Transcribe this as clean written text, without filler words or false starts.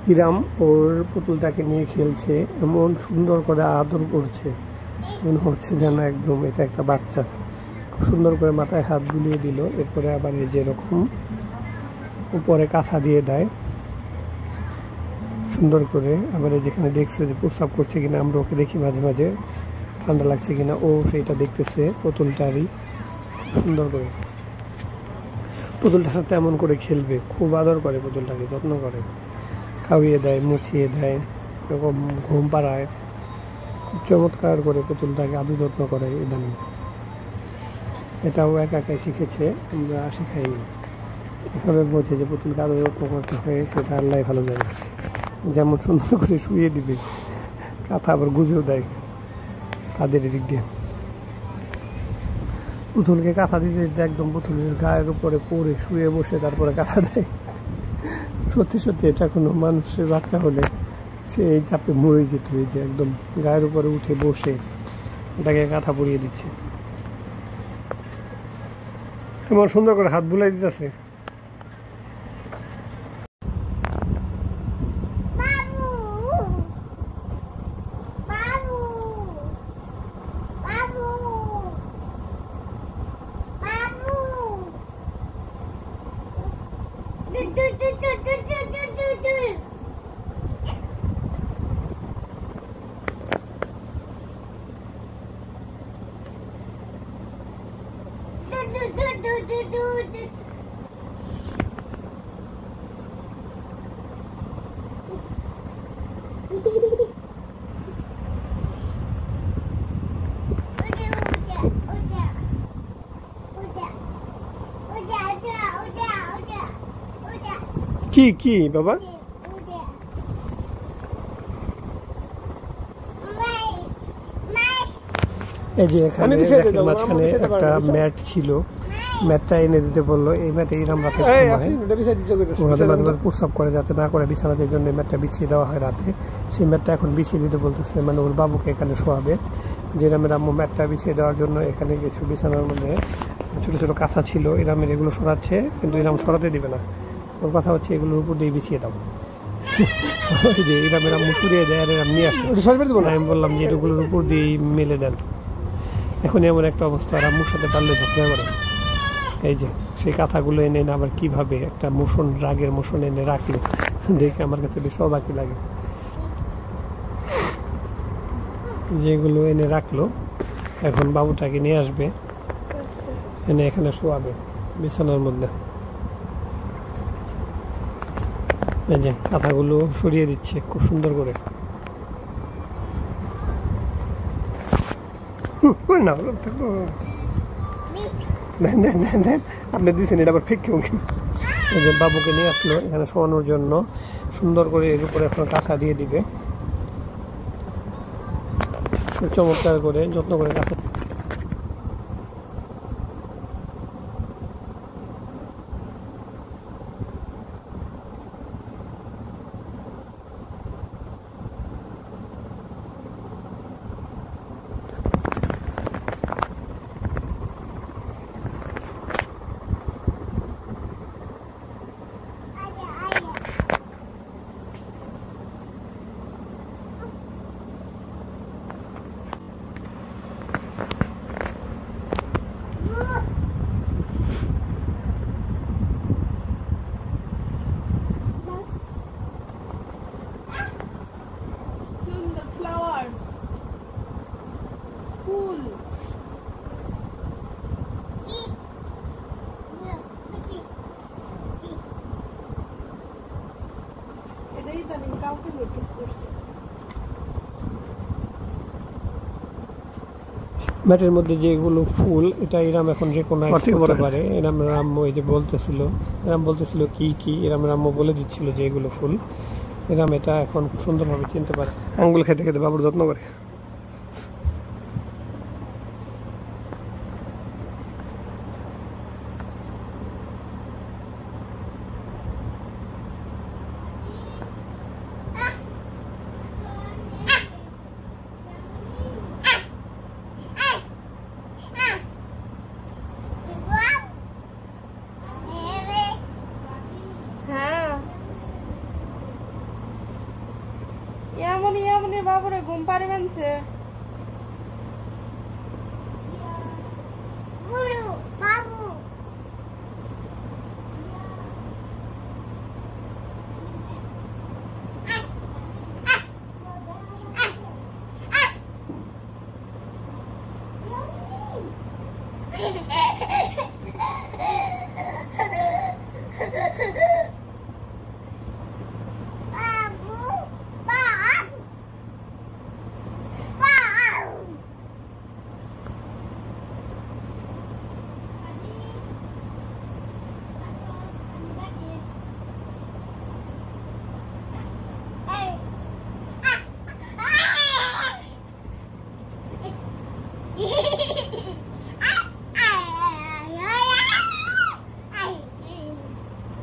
Hiram ওর পুতুলটাকে নিয়ে খেলছে, এমন সুন্দর করে আদর করছে, মনে হচ্ছে যেন একদম এটা একটা বাচ্চা। খুব সুন্দর করে মাথায় হাত বুলিয়ে দিল, এরপরে আবার এই যেরকম উপরে কাঁথা দিয়ে দেয় সুন্দর করে। আবার যেখানে দেখছে যে প্রস্রাব করছে কিনা, আমরা ওকে দেখি মাঝে মাঝে ঠান্ডা লাগছে কিনা, ও সেইটা দেখতেছে পুতুলটারই। সুন্দর করে পুতুলটার সাথে এমন করে খেলবে, খুব আদর করে পুতুলটাকে, যত্ন করে, খাওয়িয়ে দেয়, মুছিয়ে দেয়, এরকম ঘুম পাড়ায়, খুব চমৎকার করে পুতুলটাকে আদর যত্ন করে। ইদানিং এটাও একা একাই শিখেছে, আমরা শিখাইনি। এভাবে বোঝে যে পুতুলকে আদর যত্ন করতে হয়, সেটা আল্লাহ ভালো জানে। যেমন সুন্দর করে শুয়ে দিবে, কাঁথা আবার গুজেও দেয় কাদের দিক দিয়ে। পুতুলকে কাঁথা দিতে দিতে একদম পুতুলের গায়ের উপরে পড়ে শুয়ে বসে তারপরে কাঁথা দেয়। সত্যি সত্যি এটা কোনো মানুষের বাচ্চা হলে সে এই চাপে মরে যেত। এই যে একদম গায়ের উপরে উঠে বসে এটাকে কাঁথা পরিয়ে দিচ্ছে, এমন সুন্দর করে হাত বুলাই দিতেছে। কি কি বাবা? এই যে এখানে মাঝখানে একটা ম্যাট ছিল, ম্যাটটা এনে দিতে বললো। এই ম্যাটে ইরাম রাতে মাঝে মাঝে প্রস্রাব করে, যাতে না করে বিছানাতে, জন্য ম্যাটটা বিছিয়ে দেওয়া হয় রাতে। সেই ম্যাটটা এখন বিছিয়ে দিতে বলতেছে, মানে ওর বাবুকে এখানে শোয়াবে। যে ইরামের আম্মু ম্যাটটা বিছিয়ে দেওয়ার জন্য এখানে কিছু বিছানার মধ্যে ছোটো ছোটো কাঁথা ছিল, ইরামের এগুলো সরাচ্ছে, কিন্তু ইরাম সরাতে দিবে না। ওর কথা হচ্ছে এগুলোর উপর দিয়ে বিছিয়ে দাও। যে ইরামের আম্মু সরিয়ে দেয় আর এরাম নিয়ে আসে। আমি বললাম যে এগুলোর উপর দিয়েই মেলে দেন। এখন এমন একটা অবস্থা, আর আম্মুর সাথে পারলে ঝগড়া করে। এই যে সেই কাঁথাগুলো এনে আবার কিভাবে একটা মোশন, রাগের মোশন এনে রাখলো, দেখে আমার কাছে বেশ অবাকই লাগে। যেগুলো এনে রাখলো, এখন বাবুটাকে নিয়ে আসবে, এনে এখানে শোয়াবে বিছানার মধ্যে। এই যে কাঁথাগুলো সরিয়ে দিচ্ছে খুব সুন্দর করে। আপনি দিচ্ছেন এটা আবার ফেক। বাবুকে নিয়ে আসলো এখানে শোয়ানোর জন্য, সুন্দর করে এর উপরে এখন কাঁথা দিয়ে দিবে, চমৎকার করে যত্ন করে কাঁথা। ম্যাটের মধ্যে যেগুলো ফুল, এটা ইরাম এখন যে কোনো করতে পারে। এরাম রাম্মু এই যে বলতেছিল, এরাম বলতেছিল কি কি, এরাম রাম্মু বলে দিচ্ছিল যে এগুলো ফুল। এরাম এটা এখন সুন্দরভাবে চিনতে পারে, আঙ্গুল খেতে খেতে বাবুর যত্ন করে। এমনি বাবুরে ঘুম পাড়ি মানছে। বাবু